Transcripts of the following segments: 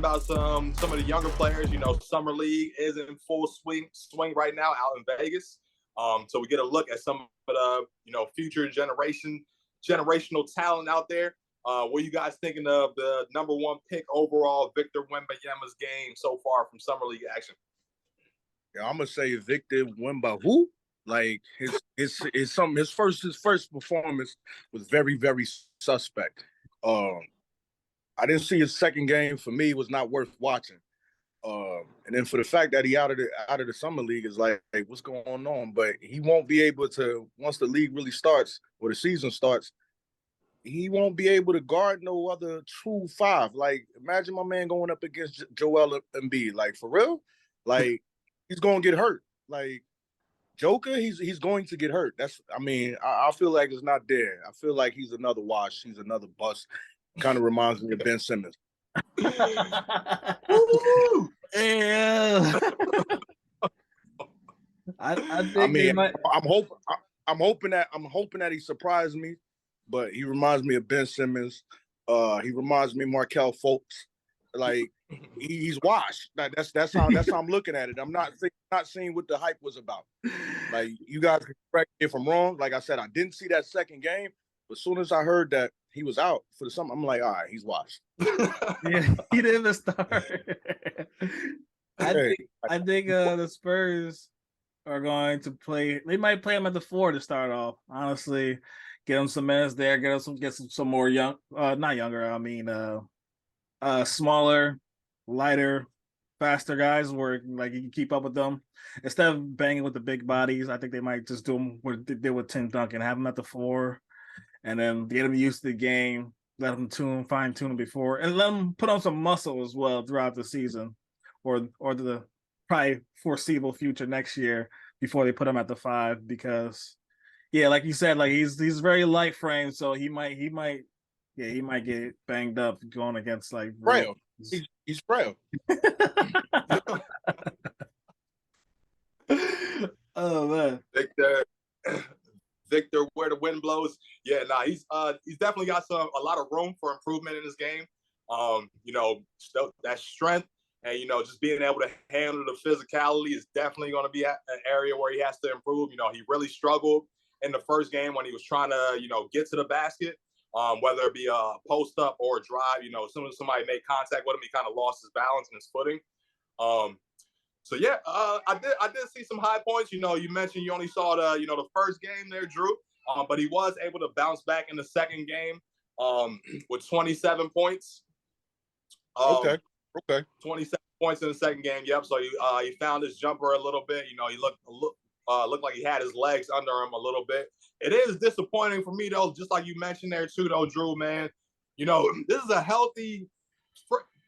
talking about some of the younger players. Summer League is in full swing right now out in Vegas. So we get a look at some of the future generational talent out there. What are you guys thinking of the number one pick overall, Victor Wembanyama's game so far from Summer League action? Yeah, I'm gonna say Victor Wemba. Who? Like his first performance was very, very suspect. I didn't see his second game. For me, it was not worth watching. And then for the fact that he out of the summer league is like, what's going on? But he won't be able to, once the league really starts or the season starts, he won't be able to guard no other true five. Like, imagine my man going up against Joel Embiid. Like, for real? Like, he's gonna get hurt. Like, Joker, he's going to get hurt. I feel like it's not there. I feel like he's another wash. He's another bust. Kind of reminds me of Ben Simmons. Woo! Yeah. I think I'm hoping that he surprised me, but he reminds me of Ben Simmons. He reminds me of Markelle Fultz. Like, he's washed. That's how I'm looking at it. I'm not seeing what the hype was about. Like, you guys can correct me if I'm wrong. Like I said, I didn't see that second game, but as soon as I heard that he was out for the summer, I'm like, all right, he's washed. Yeah, he didn't start. I think the Spurs are going to play. They might play him at the 4 to start off. Honestly, get him some minutes there. Get some more young, not younger. I mean, smaller, lighter, faster guys where like you can keep up with them instead of banging with the big bodies. I think they might just do them what they did with Tim Duncan, have him at the 4, and then get him used to the game. Let him fine tune him before, and let him put on some muscle as well throughout the season, or the probably foreseeable future next year before they put him at the 5. Because, yeah, like you said, like he's very light frame, so he might get banged up going against like frail. He's frail. Oh man, Victor, where the wind blows. Yeah, he's definitely got a lot of room for improvement in his game. That strength and just being able to handle the physicality is definitely going to be an area where he has to improve. He really struggled in the first game when he was trying to get to the basket, whether it be a post up or a drive. As soon as somebody made contact with him, he kind of lost his balance and his footing. So yeah, I did see some high points. You mentioned you only saw the first game there, Drew, but he was able to bounce back in the second game with 27 points. Okay. 27 points in the second game. Yep. So he found his jumper a little bit. He looked like he had his legs under him a little bit. It is disappointing for me though, just like you mentioned there too, though, Drew. Man, this is a healthy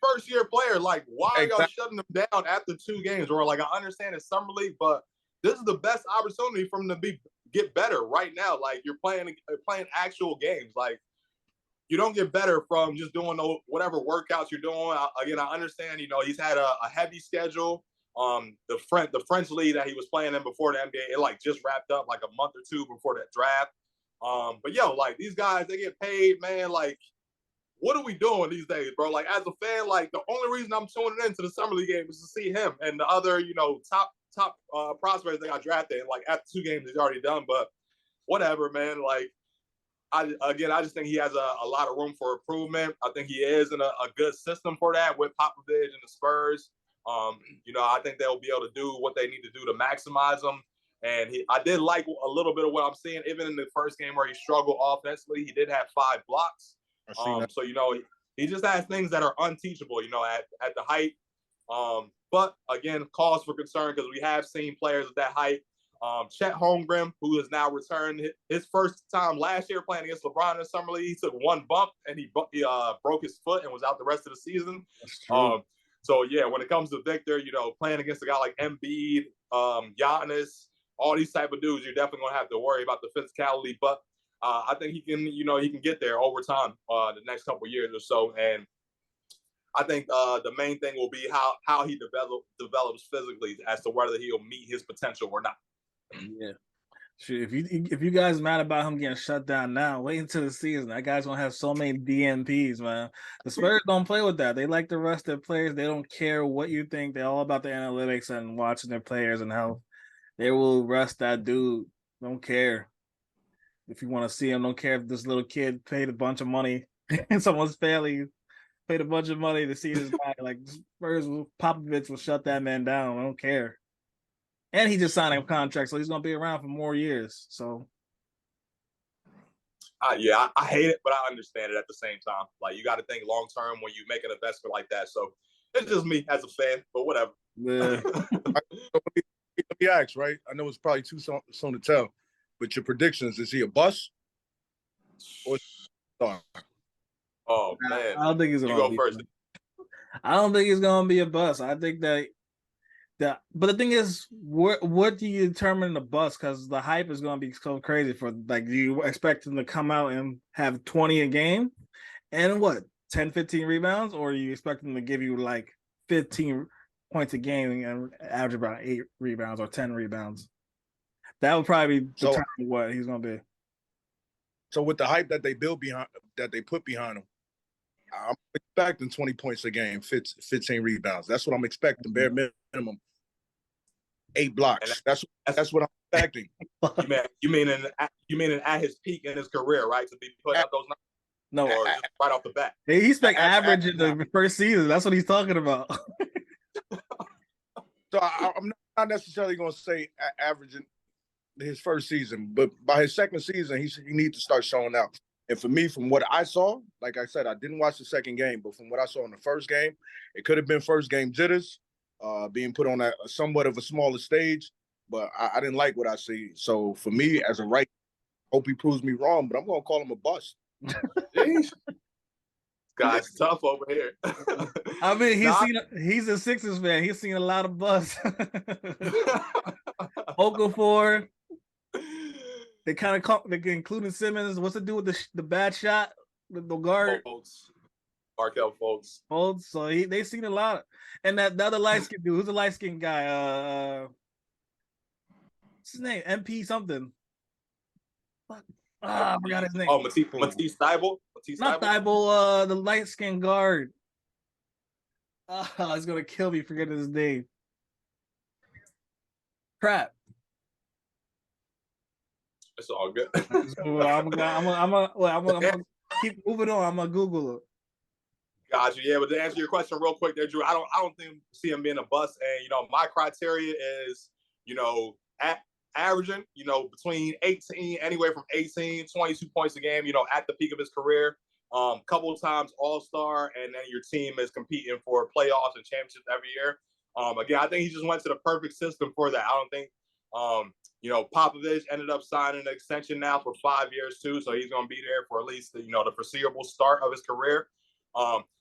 first-year player. Like, why are y'all shutting him down after 2 games? Or like, I understand it's summer league, but this is the best opportunity for him to get better right now. Like, you're playing actual games. Like, you don't get better from just doing whatever workouts you're doing. Again, I understand. He's had a heavy schedule. The French league that he was playing in before the NBA, it like just wrapped up like a month or 2 before that draft. But like these guys, they get paid, man. Like, what are we doing these days, bro? Like, as a fan, like, the only reason I'm tuning into the summer league game is to see him and the other, top prospects that got drafted. Like, after 2 games, he's already done. But whatever, man. Like, I just think he has a lot of room for improvement. I think he is in a good system for that with Popovich and the Spurs. I think they'll be able to do what they need to do to maximize him. And I did like a little bit of what I'm seeing, even in the first game where he struggled offensively. He did have 5 blocks. So, he just has things that are unteachable, at the height. But again, cause for concern because we have seen players at that height. Chet Holmgren, who has now returned his first time last year playing against LeBron in the summer league, he took 1 bump and he broke his foot and was out the rest of the season. That's true. So yeah, when it comes to Victor, playing against a guy like Embiid, Giannis, all these type of dudes, you're definitely gonna have to worry about the physicality. But I think he can get there over time, the next couple of years or so. And I think the main thing will be how he develops physically as to whether he'll meet his potential or not. Yeah. Shoot, if you guys mad about him getting shut down now, wait until the season. That guy's gonna have so many DMPs, man. The Spurs don't play with that. They like to rest their players. They don't care what you think. They're all about the analytics and watching their players and how they will rest that dude. Don't care if you want to see him. Don't care if this little kid paid a bunch of money and someone's family paid a bunch of money to see this guy. Like Spurs, Popovich will shut that man down. I don't care. And he just signed a contract, so he's gonna be around for more years. So yeah, I hate it, but I understand it at the same time. Like you got to think long term when you make an investment like that. So it's just me as a fan, but whatever. yeah. Let me ask, right? I know it's probably too soon to tell, but your predictions: is he a bust or star? Oh man, I don't think he's gonna you go first. I don't think he's gonna be a bust. I think that but the thing is, what do you determine the bust? Because the hype is going to be so crazy for like, do you expect him to come out and have 20 a game and what 10, 15 rebounds, or you expect him to give you like 15 points a game and average about 8 rebounds or 10 rebounds? That would probably determine what he's going to be. So with the hype that they put behind him, I'm expecting 20 points a game, 15 rebounds. That's what I'm expecting, bare minimum. 8 blocks. That's what I'm expecting. You mean at his peak in his career, right? To be putting up those numbers? No, or just right off the bat. He expect average in the first season. That's what he's talking about. So I'm not necessarily going to say averaging his first season, but by his second season, he needs to start showing out. And for me, from what I saw, like I said, I didn't watch the second game, but from what I saw in the first game, it could have been first game jitters, being put on a somewhat of a smaller stage, but I didn't like what I see. So for me, as a right, hope he proves me wrong, but I'm going to call him a bust. Jeez. Guy's tough over here. I mean, he's a Sixers fan. He's seen a lot of busts. Okafor. They kind of including Simmons. What's to do with the bad shot with the guard? Markel Fultz. So they seen a lot. And the other light skinned dude, who's the light skinned guy? What's his name? MP something. I forgot his name. Oh, Matisse Thybulle? Not Thybulle, the light skinned guard. It's gonna kill me forgetting his name. Crap. It's all good. I'm gonna keep moving on. I'm gonna Google it. Gotcha. Yeah, but to answer your question real quick there, Drew, I don't see him being a bust. And my criteria is, averaging, between 18, anywhere from 18, 22 points a game, at the peak of his career. Couple of times all-star, and then your team is competing for playoffs and championships every year. Again, I think he just went to the perfect system for that. I don't think Popovich ended up signing an extension now for 5 years too, so he's going to be there for at least the foreseeable start of his career.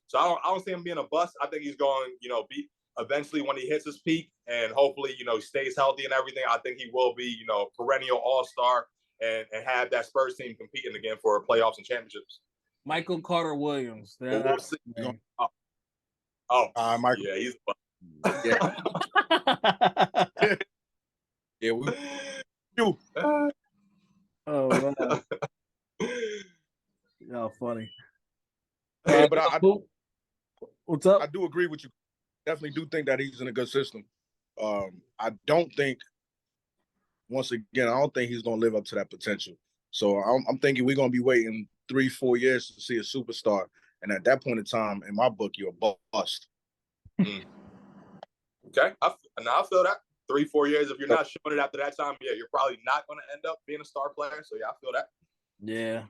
So I don't see him being a bust. I think he's going, be eventually when he hits his peak, and hopefully, stays healthy and everything. I think he will be, perennial all-star and have that Spurs team competing again for playoffs and championships. Michael Carter Williams. We'll see. Michael. Yeah, he's. Yeah. Yeah, you. Oh man. Oh, funny. Yeah, but what's up? I do agree with you. Definitely do think that he's in a good system. I don't think, once again, I don't think he's going to live up to that potential. So I'm thinking we're going to be waiting 3-4 years to see a superstar. And at that point in time, in my book, you're a bust. Okay. I feel that. 3-4 years, if you're not showing it after that time, yeah, you're probably not going to end up being a star player. So, yeah, I feel that. Yeah.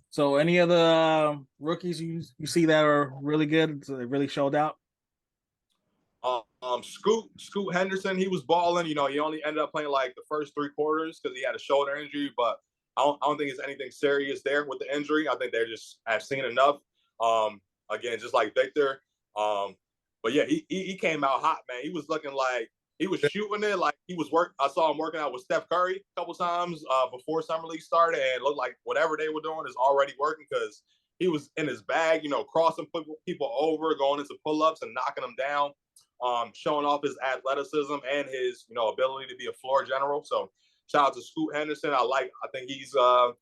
So, any other rookies you see that are really good, so they really showed out? Scoot Henderson, he was balling. He only ended up playing like the first 3 quarters because he had a shoulder injury, but I don't think it's anything serious there with the injury. I think they just have seen enough. Again, just like Victor. But yeah, he came out hot, man. He was looking like he was shooting it like he was I saw him working out with Steph Curry a couple times before Summer League started, and it looked like whatever they were doing is already working because he was in his bag, crossing people over, going into pull-ups and knocking them down. showing off his athleticism and his, ability to be a floor general. So shout out to Scoot Henderson. I think he's going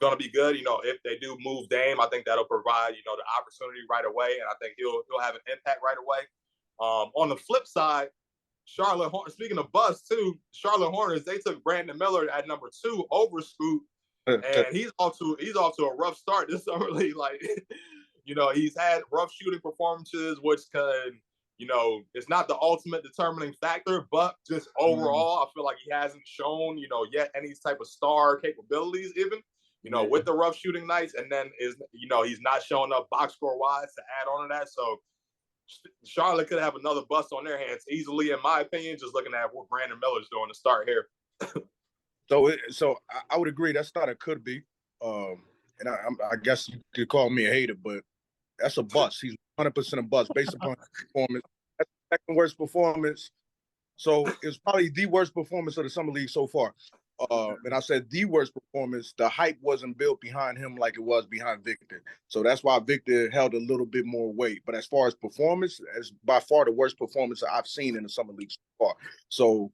to be good. If they do move Dame, I think that'll provide, the opportunity right away. And I think he'll have an impact right away. On the flip side, Charlotte Hornets, speaking of buzz too, Charlotte Hornets, they took Brandon Miller at number 2 over Scoot. And he's off to a rough start this summer league. Like, he's had rough shooting performances, which can, it's not the ultimate determining factor, but just overall, I feel like he hasn't shown, yet any type of star capabilities even, with the rough shooting nights. And then he's not showing up box score wise to add on to that. So Charlotte could have another bust on their hands easily, in my opinion, just looking at what Brandon Miller's doing to start here. So I would agree that's not a could be, and I guess you could call me a hater, but that's a bust. He's 100% a bust based upon performance. That's the second worst performance. So it's probably the worst performance of the summer league so far. And I said the worst performance. The hype wasn't built behind him like it was behind Victor. So that's why Victor held a little bit more weight. But as far as performance, it's by far the worst performance I've seen in the summer league so far. So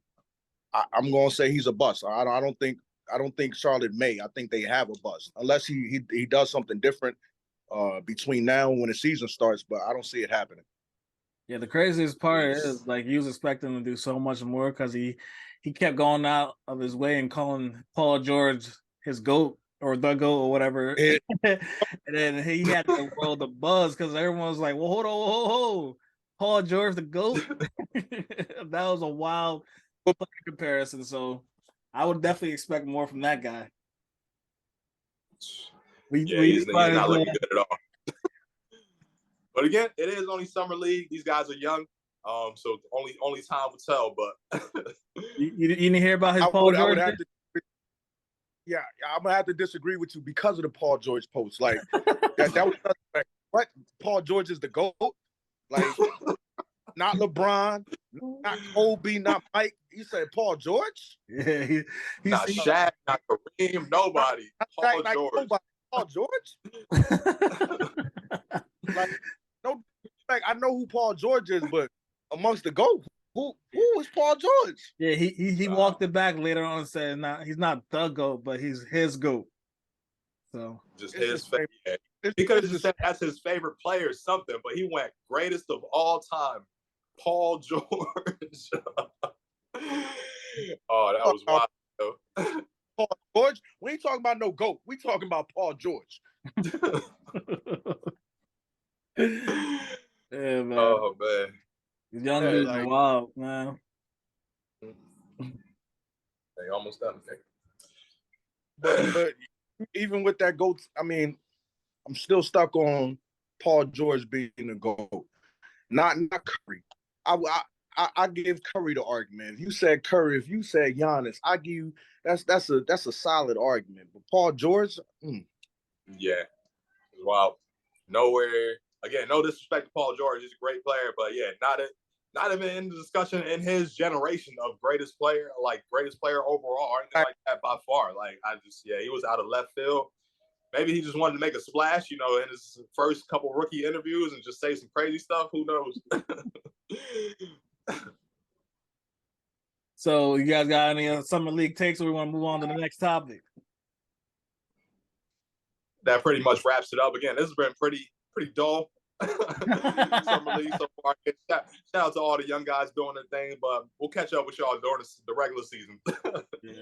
I'm gonna say he's a bust. I don't think Charlotte may. I think they have a bust unless he does something different between now and when the season starts. But I don't see it happening. Yeah, the craziest part is like he was expecting to do so much more because he kept going out of his way and calling Paul George his GOAT or the GOAT or whatever. And then he had the world of buzz because everyone was like, well, hold on, hold. Paul George the GOAT. That was a wild comparison. So I would definitely expect more from that guy. He's not looking good at all. But again, it is only summer league. These guys are young, so only time will tell. But you didn't hear about his Paul George? I'm gonna have to disagree with you because of the Paul George post. Like that was like, what? Paul George is the GOAT? Like not LeBron, not Kobe, not Mike. You said Paul George? Yeah, he's not Shaq, not Kareem, nobody. Paul George. Nobody. Paul George? Like, no, like I know who Paul George is, but amongst the GOAT, who is Paul George? Yeah, he walked it back later on and said, he's not the GOAT, but he's his GOAT. So just his favorite. He could have just said that's his favorite player or something, but he went greatest of all time, Paul George. Oh, that was wild. Paul George? We ain't talking about no GOAT. We talking about Paul George. Yeah, man. Oh man. These young dudes are wild, man. They almost done. But even with that GOAT, I mean, I'm still stuck on Paul George being a GOAT, not Curry. I give Curry the argument. If you said Curry, if you said Giannis, I give you that's a solid argument. But Paul George, yeah, wow, nowhere. Again, no disrespect to Paul George, he's a great player, but yeah, not even in the discussion in his generation of greatest player overall, or anything like that by far. Like he was out of left field. Maybe he just wanted to make a splash, in his first couple rookie interviews and just say some crazy stuff. Who knows? So you guys got any summer league takes, or we want to move on to the next topic? That pretty much wraps it up. Again, this has been pretty dull. Summer league so far. Shout out to all the young guys doing their thing, but we'll catch up with y'all during the regular season. Yeah.